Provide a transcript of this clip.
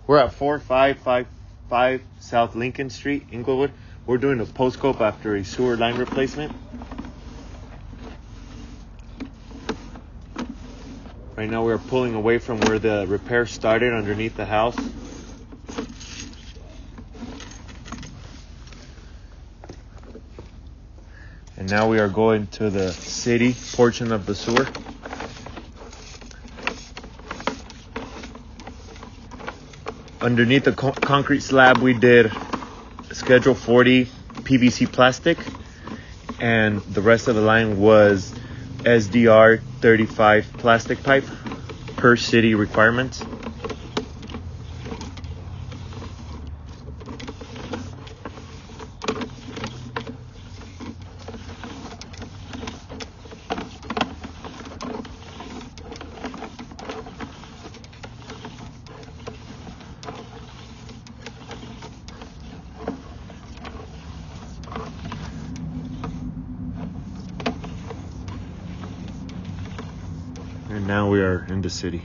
We're at 4555 South Lincoln Street, Inglewood. We're doing a post-cope after a sewer line replacement. Right now we're pulling away from where the repair started underneath the house. And now we are going to the city portion of the sewer. Underneath the concrete slab, we did Schedule 40 PVC plastic, and the rest of the line was SDR 35 plastic pipe per city requirements. And now we are in the city.